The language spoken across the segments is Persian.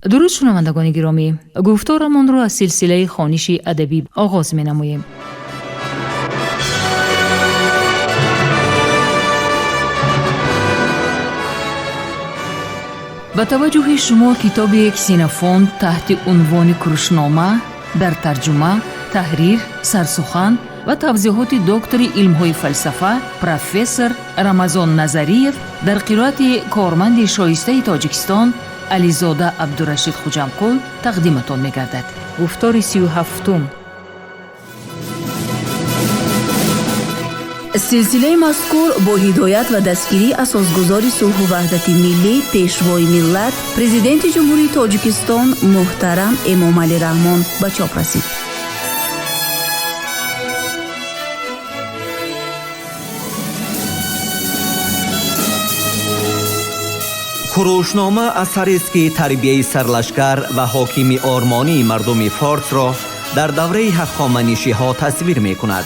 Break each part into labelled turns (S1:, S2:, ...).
S1: درود شنوندگان گرامی، گفتارمان را از سلسله خوانش ادبی آغاز می‌نماییم. با توجه شما کتاب کسینوفونت تحت عنوان کروشنامه در ترجمه، تحریر، سرسخن و توضیحات دکتر علم‌های فلسفه پروفسور رمضان نظریف در قرائت کارمند شایسته تاجیکستان علیزاده عبدالرشید خوجامقل تقدیمتان می‌گردد. گفتار 37. سلسله مذکور با هدایت و دستگیری اساسگزار صلح و وحدت ملی پیشوای ملت پرزیدنت جمهوری تاجیکستان محترم امامعلی رحمان به چاپ رسید.
S2: کروشنامه اثری است که تربیه سرلشکر و حاکمی آرمانی مردم فارس را در دوره هخامنشی‌ها تصویر می‌کند.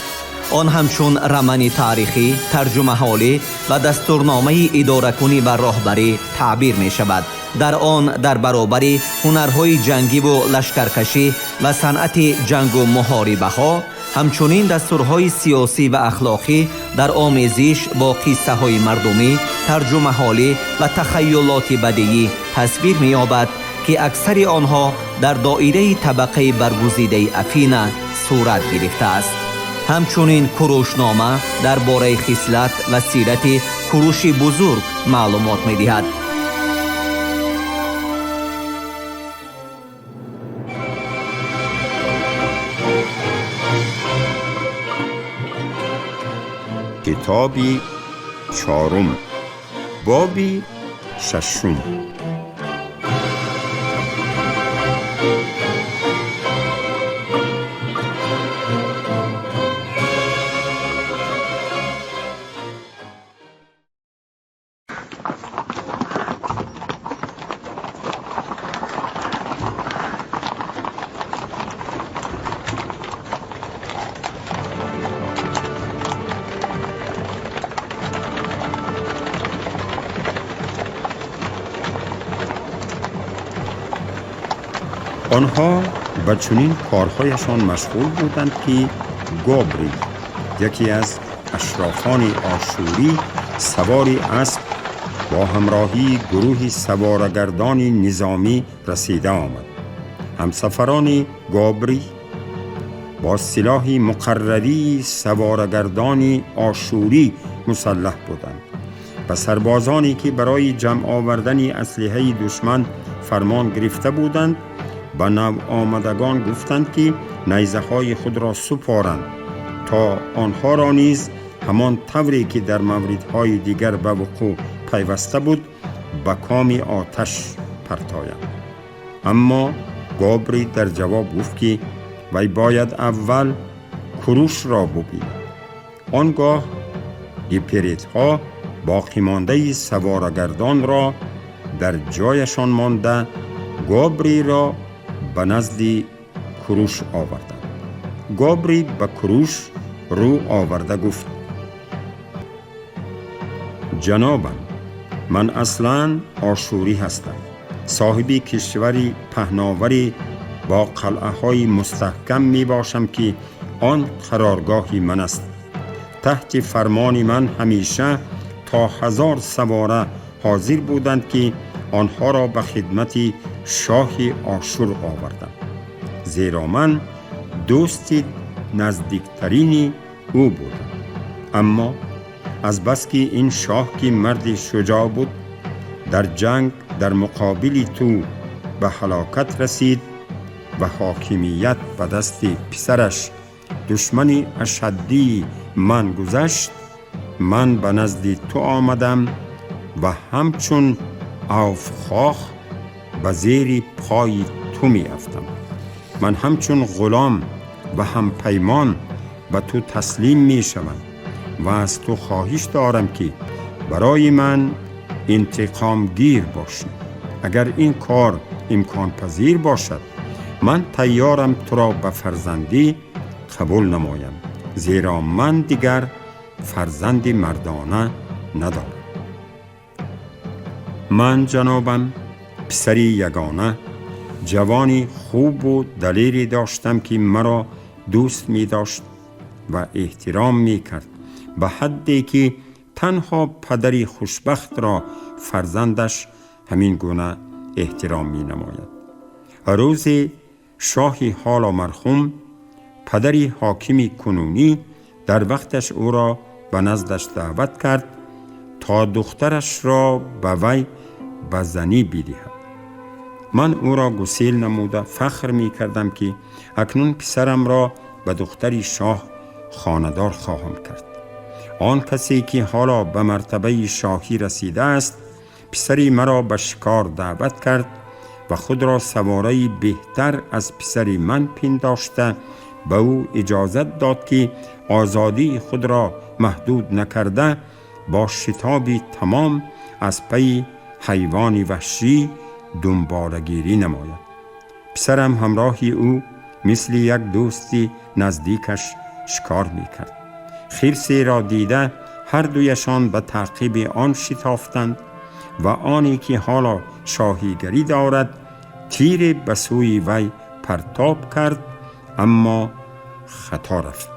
S2: آن همچون رمانی تاریخی، ترجمه حالی و دستورنامه اداره‌کنی و راهبری تعبیر می‌شود. در آن در برابر هنرهای جنگی و لشکرکشی و صنعت جنگ و محاربه‌ها، همچنین دستورهای سیاسی و اخلاقی در آمیزش با قصه های مردمی، ترجمه حالی و تخیلات بدیعی تصویر می‌یابد که اکثر آنها در دایره طبقه برگزیده افینه صورت گرفته است. همچنین کروشنامه درباره خصلت و سیرت کوروش بزرگ معلومات می‌دهد.
S3: کتابی چهارم، بابی ششم. آنها به چنین کارهایشان مشغول بودند که گابری، یکی از اشرافان آشوری سواری اسب، با همراهی گروهی سوارگردان نظامی رسیده آمد. همسفران گابری با سلاح مقرری سوارگردان آشوری مسلح بودند و سربازانی که برای جمع آوردن اسلحه دشمن فرمان گرفته بودند به نو آمدگان گفتند که نیزه های خود را سپارند تا آنها را نیز همان طوری که در موردهای دیگر به وقوع پیوسته بود به کام آتش پرتایند. اما گابری در جواب گفت که وی باید اول کوروش را ببیند. آنگاه دیپریتها باقی مانده سوارگردان را در جایشان مانده گابری را به نزد کوروش آوردند. گابری به کوروش رو آورده گفت: جنابم، من اصلاً آشوری هستم، صاحبی کشوری پهناوری با قلعه های مستحکم می باشم که آن قرارگاهی من است. تحت فرمان من همیشه تا 1000 سواره حاضر بودند که آنها را به خدمت شاه آشور آوردم، زیرا من دوست نزدیکترین او بودم. اما از بس که این شاه که مرد شجاع بود در جنگ در مقابل تو به هلاکت رسید و حاکمیت به دست پسرش دشمن اشدی من گذشت، من به نزد تو آمدم و همچون اوفخاخ به زیر پای تو می افتم. من همچون غلام و هم پیمان به تو تسلیم می شوم و از تو خواهش دارم که برای من انتقام گیر باشی. اگر این کار امکان پذیر باشد، من تیارم تو را به فرزندی قبول نمایم، زیرا من دیگر فرزند مردانه ندارم. من جنابم پسری یگانه جوانی خوب و دلیری داشتم که مرا دوست می داشت و احترام می کرد، به حدی که تنها پدری خوشبخت را فرزندش همین گونه احترام می نماید. روزی شاه حالا مرحوم پدری حاکمی کنونی در وقتش او را به نزدش دعوت کرد تا دخترش را به وی به زنی بدهد. من او را گسیل نموده فخر می کردم که اکنون پسرم را به دختری شاه خاندار خواهم کرد. آن کسی که حالا به مرتبه شاهی رسیده است پسری مرا به شکار دعوت کرد و خود را سواری بهتر از پسری من پنداشته به او اجازت داد که آزادی خود را محدود نکرده با شتابی تمام از پی حیوان وحشی دنباله‌گیری نماید. پسرم همراه او مثل یک دوستی نزدیکش شکار میکرد. خرسی را دیده هر دویشان به تعقیب آن شتافتند و آنی که حالا شاهیگری دارد تیر به سوی وی پرتاب کرد، اما خطا رفت.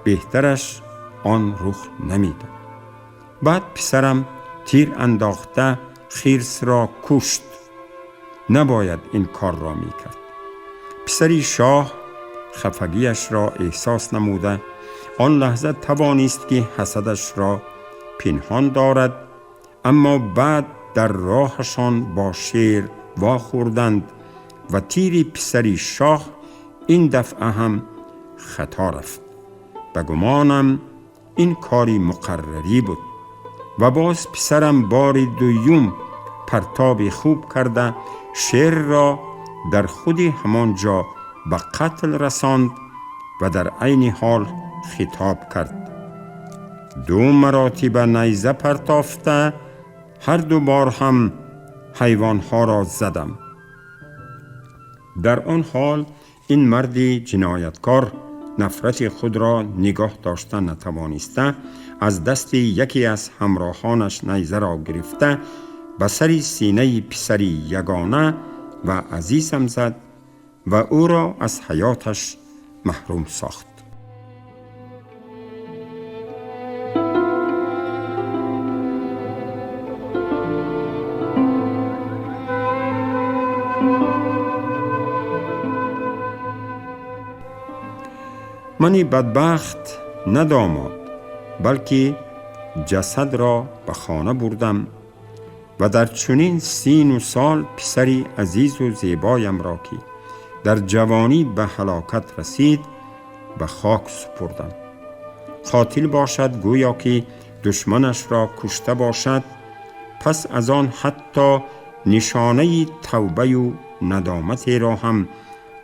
S3: بهترش آن رخ نمیداد. بعد پسرم تیر انداخته خرس را کشت. نباید این کار را میکرد. پسری شاه خفگیش را احساس نموده آن لحظه توانست که حسدش را پنهان دارد، اما بعد در راهشان با شیر واخوردند و تیر پسری شاه این دفعه هم خطا رفت. به گمانم این کاری مقرری بود و باز پسرم بار دوم پرتاب خوب کرده شیر را در خود همان جا به قتل رساند و در عین حال خطاب کرد: 2 مراتب نیزه پرتافته هر 2 بار هم حیوانها را زدم. در آن حال این مرد جنایتکار نفرت خود را نگاه داشتن نتوانسته از دست یکی از همراهانش نیزه را گرفته به سر سینه پسری یگانه و عزیزم زد و او را از حیاتش محروم ساخت. منی بدبخت نه داماد بلکه جسد را به خانه بردم و در چنین سین و سال پسری عزیز و زیبایم را که در جوانی به هلاکت رسید به خاک سپردم. قاتل باشد گویا که دشمنش را کشته باشد، پس از آن حتی نشانه توبه و ندامت را هم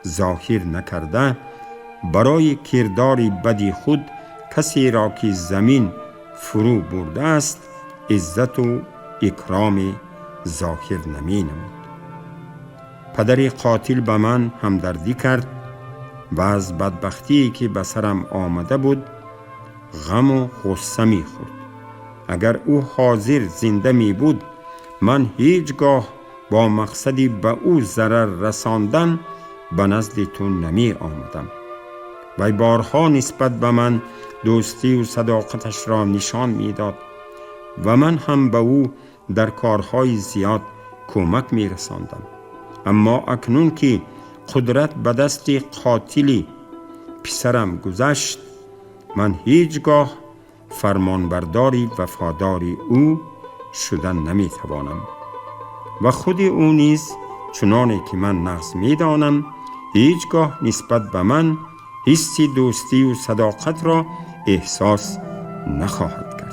S3: ظاهر نکرده برای کردار بدی خود کسی را که زمین فرو برده است عزت و اکرام ظاهر نمی نمود. پدر قاتل به من همدردی کرد و از بدبختی که به سرم آمده بود غم و غصه می خورد. اگر او حاضر زنده می بود من هیچگاه با مقصدی به او ضرر رساندن به نزدتون نمی آمدم. وی بارها نسبت به من دوستی و صداقتش را نشان می داد و من هم به او در کارهای زیاد کمک می رساندم. اما اکنون که قدرت به دست قاتلی پسرم گذشت من هیچگاه فرمانبرداری وفاداری او شدن نمی توانم و خود او نیز چنانه که من نقص می دانم هیچگاه نسبت به من حسی دوستی و صداقت را احساس نخواهد کرد.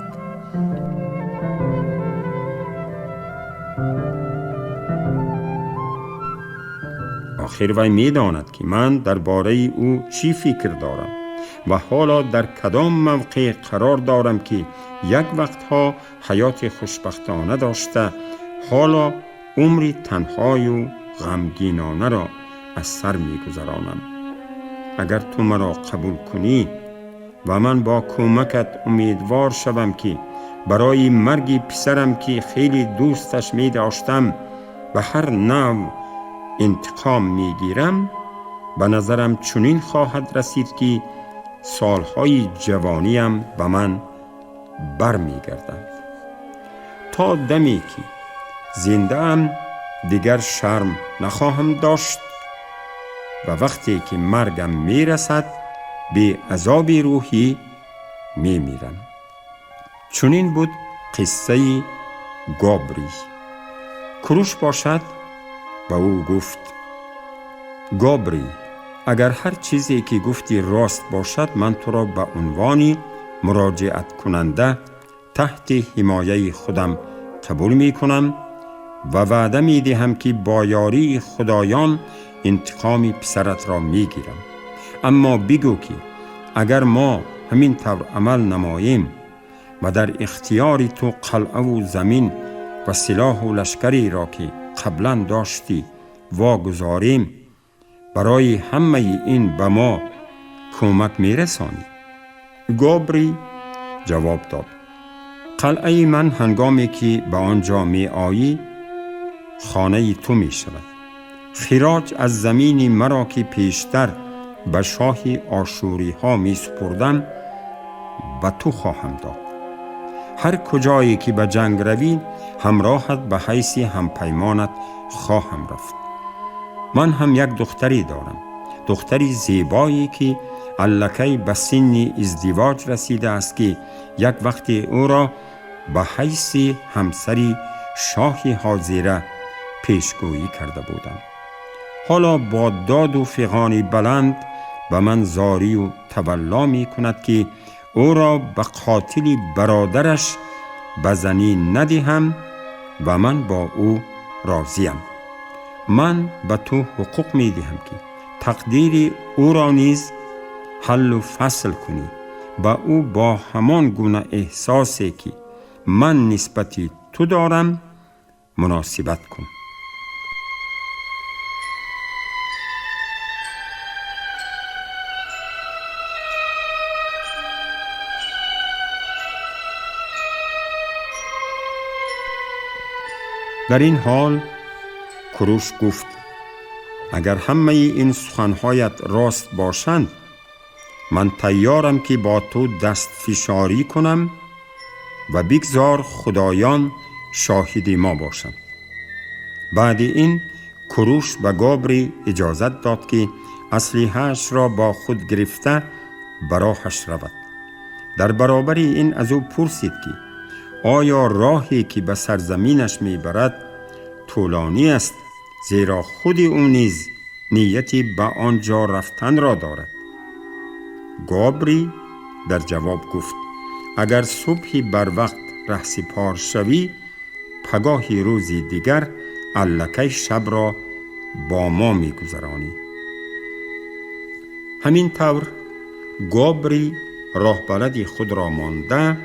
S3: آخر وی می داند که من درباره او چی فکر دارم و حالا در کدام موقع قرار دارم که یک وقتها حیات خوشبختانه داشته حالا عمری تنهای و غمگینانه را از سر می گذرانم. اگر تو مرا قبول کنی و من با کمکت امیدوار شوم که برای مرگ پسرم که خیلی دوستش می داشتم به هر نوع انتقام میگیرم، به نظرم چنین خواهد رسید که سالهای جوانیم به من برمیگردند. تا دمی که زنده ام دیگر شرم نخواهم داشت و وقتی که مرگم میرسد به عذاب روحی میمیرم. چنین بود قصه گابری. کروش باشد به او گفت: گابری، اگر هر چیزی که گفتی راست باشد، من تو را به عنوان مراجعت کننده تحت حمایه خودم قبول می کنم و وعده می دهم که با یاری خدایان انتقام پسرت را می گیرم. اما بگو که اگر ما همین طور عمل نماییم و در اختیار تو قلعه و زمین و سلاح و لشکری را که قبلا داشتی واگذاریم، برای همه این به ما کمک می رسانی؟ گابری جواب داد: قلعه من هنگامی که به آنجا می آیی خانه تو می شود. خراج از زمین مرا که پیشتر به شاه آشوری ها می سپردم به تو خواهم داد. هر کجایی که به جنگ روی همراهت به حیث همپیمانت خواهم رفت. من هم یک دختری دارم، دختری زیبایی که الکی به سن ازدواج رسیده است که یک وقتی او را به حیث همسری شاه حاضره پیشگویی کرده بودم. حالا با داد و فغان بلند به من زاری و تولا می کند که او را به قاتل برادرش بزنی ندهم و من با او راضیم. من به تو حقوق می دهم که تقدیر او را نیز حل و فصل کنی، با او با همان گونه احساسی که من نسبت تو دارم مناسبت کن. در این حال کروش گفت: اگر همه این سخنهایت راست باشند، من تیارم که با تو دست فشاری کنم و بگذار خدایان شاهد ما باشند. بعد این کروش به گابری اجازت داد که اسلحه‌اش را با خود گرفته براهش رود. در برابر این از او پرسید که آیا راهی که به سرزمینش میبرد طولانی است، زیرا خود او نیز نیتی به آنجا رفتن را دارد. گابری در جواب گفت: اگر صبحی بر وقت رهسپار شوی، پگاهی روزی دیگر الکی شب را با ما میگذرانی. همین طور گابری راهبرد خود را مانده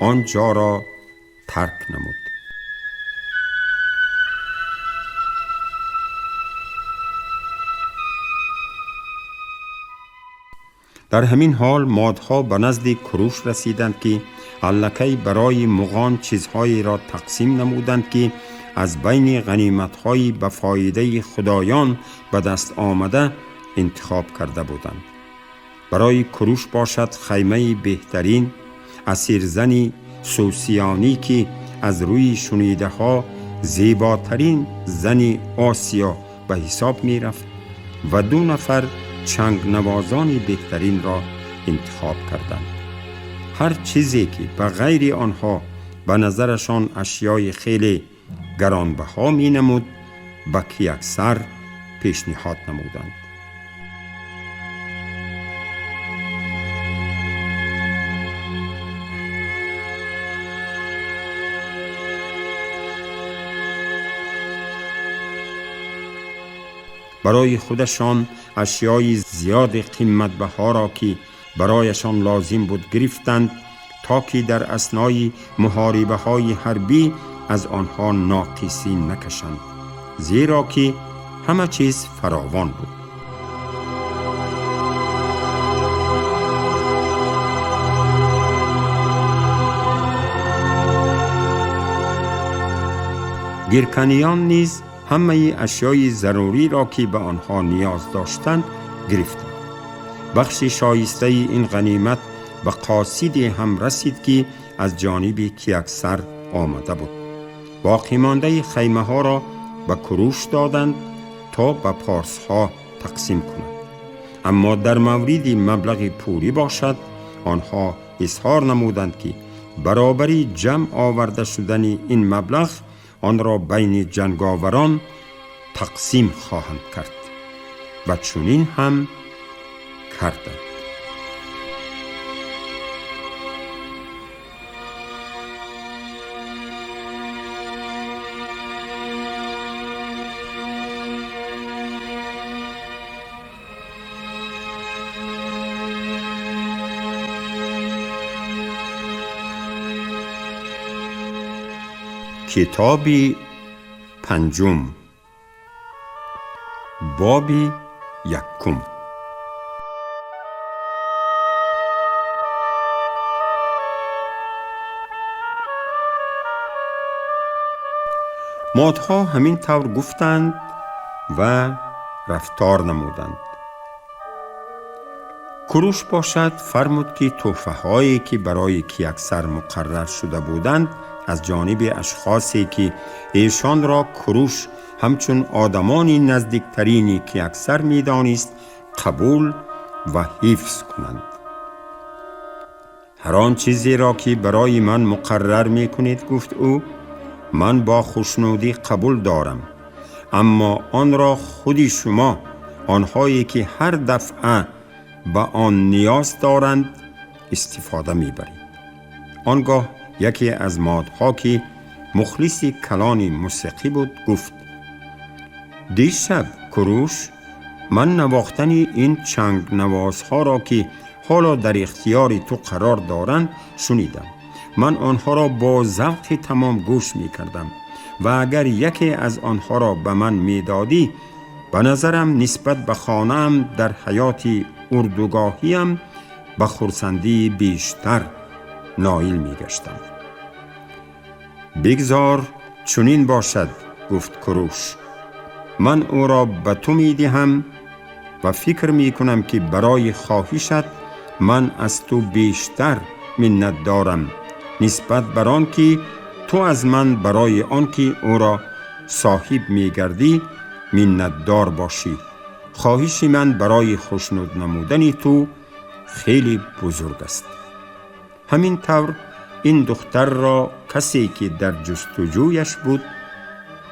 S3: آنجا را ترک نمود. در همین حال مادها به نزد کروش رسیدند که الکی برای مغان چیزهایی را تقسیم نمودند که از بین غنیمت‌های به فایده خدایان به دست آمده انتخاب کرده بودند. برای کروش باشد خیمه بهترین، اسیرزنی سوسیانی که از روی شنیده ها زیباترین زن آسیا به حساب می رفت و 2 نفر چنگ نوازان بهترین را انتخاب کردند. هر چیزی که به غیر آنها به نظرشان اشیای خیلی گرانبها می نمود به کیکسر پیشنهاد نمودند. برای خودشان اشیای زیاد قیمت بها را که برایشان لازم بود گرفتند تا که در اثنای محاربه های حربی از آنها ناقصی نکشند، زیرا که همه چیز فراوان بود. گیرکنیان نیز همه اشیای ضروری را که به آنها نیاز داشتند گرفتند. بخش شایسته این غنیمت به قاصدی هم رسید که از جانب کیکسر آمده بود. باقی مانده خیمه ها را به کروش دادند تا به پارس ها تقسیم کنند. اما در مورد مبلغ پولی باشد، آنها اظهار نمودند که برابری جمع آورده شدن این مبلغ آن را بین جنگاوران تقسیم خواهند کرد و چنین هم کردند. کتاب پنجم، باب یکم. مادها همین طور گفتند و رفتار نمودند. کروش باشد فرمود که تحفه هایی که برای کیکسر مقرر شده بودند از جانب اشخاصی که ایشان را کروش همچون آدمانی نزدیکترینی کیکسر می دانست قبول و حفظ کنند. هر آن چیزی را که برای من مقرر می کنید، گفت او، من با خوشنودی قبول دارم، اما آن را خودی شما، آنهایی که هر دفعه به آن نیاز دارند، استفاده می برید. آنگاه یکی از مادها که مخلصی کلان موسیقی بود گفت، دیشب کروش، من نواختن این چنگ نوازها را که حالا در اختیار تو قرار دارند شنیدم. من آنها را با ذوق تمام گوش می کردم و اگر یکی از آنها را به من می دادی، به نظرم نسبت به خانه‌ام در حیات اردوگاهیم به خرسندی بیشتر نائل می گشتم. بگذار چنین باشد، گفت کروش. من او را به تو می دهم و فکر می کنم که برای خواهشت من از تو بیشتر منت دارم نسبت بر آن که تو از من برای آن که او را صاحب می گردی منت دار باشی. خواهش من برای خوشنود نمودن تو خیلی بزرگ است. همین طور این دختر را کسی که در جستجویش بود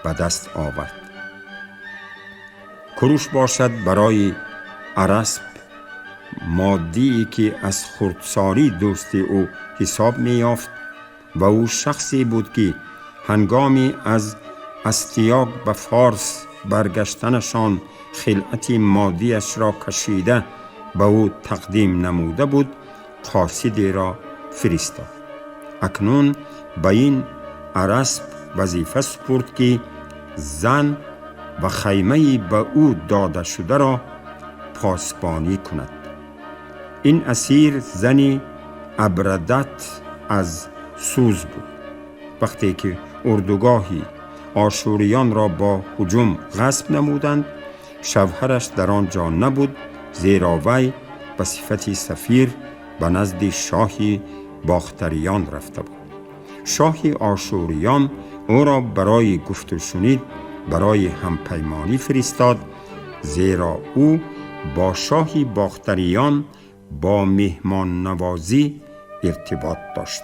S3: به دست آورد. کروش باشد برای ارسپ، مادی که از خردساری دوست او حساب می یافت و او شخصی بود که هنگامی از استیاق به فارس برگشتنشان خلعت مادیش را کشیده به او تقدیم نموده بود، قاصدی را فرستاد. اکنون به این ارسپ وظیفه سپرد که زن و خیمه به او داده شده را پاسبانی کند. این اسیر زنی ابردت از سوز بود. وقتی که اردوگاهی آشوریان را با هجوم غصب نمودند، شوهرش در آنجا نبود، زیرا وی به صفت سفیر به نزد شاه باختریان رفته بود. شاه آشوریان او را برای گفت و شنید برای همپیمانی فرستاد، زیرا او با شاه باختریان با مهمان نوازی ارتباط داشت.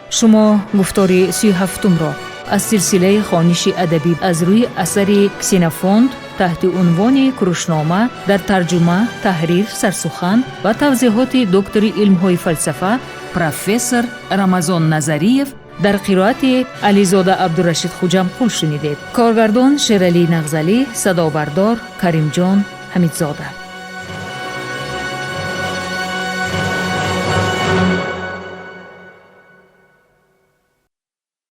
S1: شما گفتار 37 را از سلسله خوانش ادبی از روی اثر کسینوفونت تحت عنوان کروشنامه در ترجمه، تحریر، سرسخن و توضیحات دکتر علم‌های فلسفه پروفسور رمضان نظریف در قرائت علیزاده عبدالرشید خوجمقول شنیدید. کارگردان شیرعلی نغزلی، صدابردار کریم جان حمیدزاده.